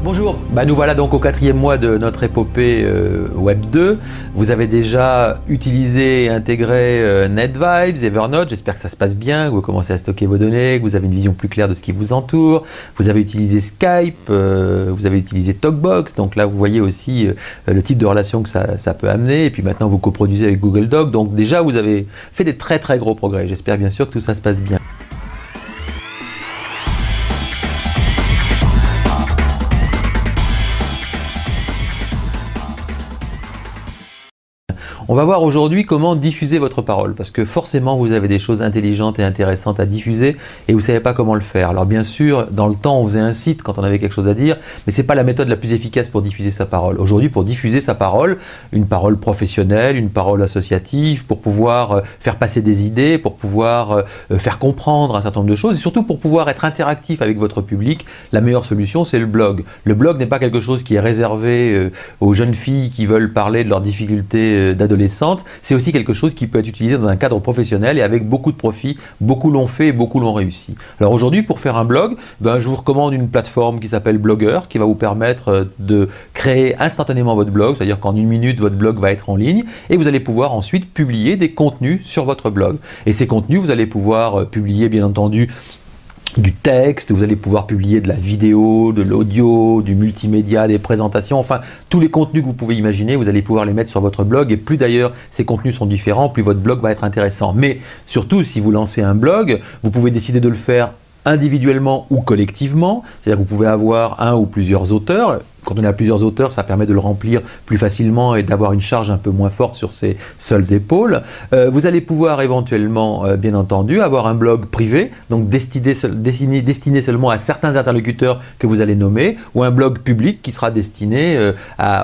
Bonjour, nous voilà donc au 4e mois de notre épopée Web 2. Vous avez déjà utilisé et intégré NetVibes, Evernote, j'espère que ça se passe bien, que vous commencez à stocker vos données, que vous avez une vision plus claire de ce qui vous entoure. Vous avez utilisé Skype, vous avez utilisé TalkBox, donc là vous voyez aussi le type de relation que ça peut amener. Et puis maintenant vous coproduisez avec Google Docs, donc déjà vous avez fait des très gros progrès. J'espère bien sûr que tout ça se passe bien. On va voir aujourd'hui comment diffuser votre parole, parce que forcément vous avez des choses intelligentes et intéressantes à diffuser et vous ne savez pas comment le faire. Alors bien sûr, dans le temps on faisait un site quand on avait quelque chose à dire, mais ce n'est pas la méthode la plus efficace pour diffuser sa parole. Aujourd'hui, pour diffuser sa parole, une parole professionnelle, une parole associative, pour pouvoir faire passer des idées, pour pouvoir faire comprendre un certain nombre de choses et surtout pour pouvoir être interactif avec votre public, la meilleure solution c'est le blog. Le blog n'est pas quelque chose qui est réservé aux jeunes filles qui veulent parler de leurs difficultés d'adolescence. C'est aussi quelque chose qui peut être utilisé dans un cadre professionnel et avec beaucoup de profit. Beaucoup l'ont fait et beaucoup l'ont réussi. Alors aujourd'hui, pour faire un blog, je vous recommande une plateforme qui s'appelle Blogger, qui va vous permettre de créer instantanément votre blog, c'est-à-dire qu'en 1 minute, votre blog va être en ligne et vous allez pouvoir ensuite publier des contenus sur votre blog. Et ces contenus, vous allez pouvoir publier, bien entendu, du texte, vous allez pouvoir publier de la vidéo, de l'audio, du multimédia, des présentations, enfin tous les contenus que vous pouvez imaginer, vous allez pouvoir les mettre sur votre blog et plus d'ailleurs ces contenus sont différents, plus votre blog va être intéressant. Mais surtout, si vous lancez un blog, vous pouvez décider de le faire individuellement ou collectivement, c'est-à-dire que vous pouvez avoir un ou plusieurs auteurs. Quand on a plusieurs auteurs, ça permet de le remplir plus facilement et d'avoir une charge un peu moins forte sur ses seules épaules. Vous allez pouvoir éventuellement, bien entendu, avoir un blog privé, donc destiné seulement à certains interlocuteurs que vous allez nommer, ou un blog public qui sera destiné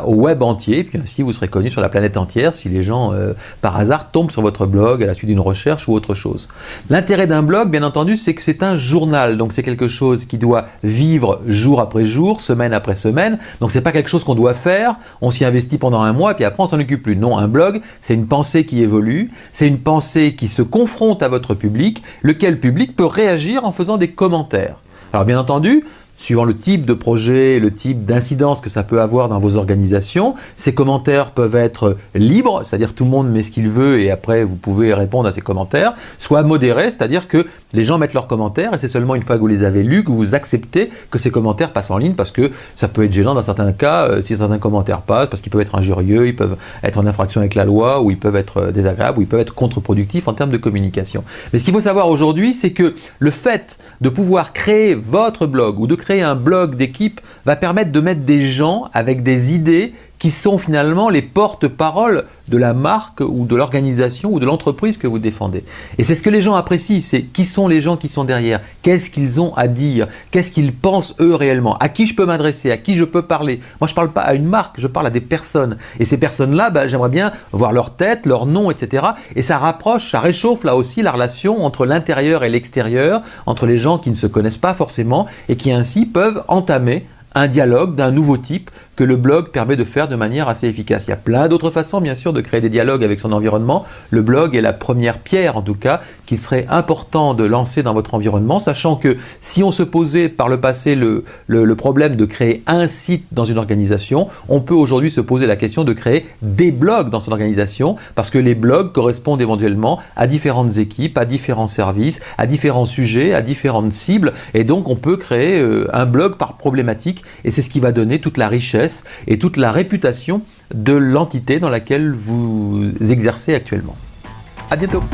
au web entier, et puis ainsi vous serez connu sur la planète entière si les gens, par hasard, tombent sur votre blog à la suite d'une recherche ou autre chose. L'intérêt d'un blog, bien entendu, c'est que c'est un journal, donc c'est quelque chose qui doit vivre jour après jour, semaine après semaine. Donc ce n'est pas quelque chose qu'on doit faire, on s'y investit pendant un mois et puis après on s'en occupe plus. Non, un blog, c'est une pensée qui évolue, c'est une pensée qui se confronte à votre public, lequel public peut réagir en faisant des commentaires. Alors bien entendu, suivant le type de projet, le type d'incidence que ça peut avoir dans vos organisations, ces commentaires peuvent être libres, c'est-à-dire tout le monde met ce qu'il veut et après vous pouvez répondre à ces commentaires, soit modérés, c'est-à-dire que les gens mettent leurs commentaires et c'est seulement une fois que vous les avez lus que vous acceptez que ces commentaires passent en ligne parce que ça peut être gênant dans certains cas si certains commentaires passent, parce qu'ils peuvent être injurieux, ils peuvent être en infraction avec la loi ou ils peuvent être désagréables ou ils peuvent être contre-productifs en termes de communication. Mais ce qu'il faut savoir aujourd'hui, c'est que le fait de pouvoir créer votre blog ou de créer un blog d'équipe va permettre de mettre des gens avec des idées qui sont finalement les porte-paroles de la marque ou de l'organisation ou de l'entreprise que vous défendez. Et c'est ce que les gens apprécient, c'est qui sont les gens qui sont derrière, qu'est-ce qu'ils ont à dire, qu'est-ce qu'ils pensent eux réellement, à qui je peux m'adresser, à qui je peux parler. Moi je ne parle pas à une marque, je parle à des personnes. Et ces personnes-là, j'aimerais bien voir leur tête, leur nom, etc. Et ça rapproche, ça réchauffe là aussi la relation entre l'intérieur et l'extérieur, entre les gens qui ne se connaissent pas forcément et qui ainsi peuvent entamer un dialogue d'un nouveau type que le blog permet de faire de manière assez efficace. Il y a plein d'autres façons, bien sûr, de créer des dialogues avec son environnement. Le blog est la première pierre, en tout cas, qu'il serait important de lancer dans votre environnement, sachant que si on se posait par le passé le problème de créer un site dans une organisation, on peut aujourd'hui se poser la question de créer des blogs dans son organisation, parce que les blogs correspondent éventuellement à différentes équipes, à différents services, à différents sujets, à différentes cibles, et donc on peut créer un blog par problématique, et c'est ce qui va donner toute la richesse et toute la réputation de l'entité dans laquelle vous exercez actuellement. À bientôt.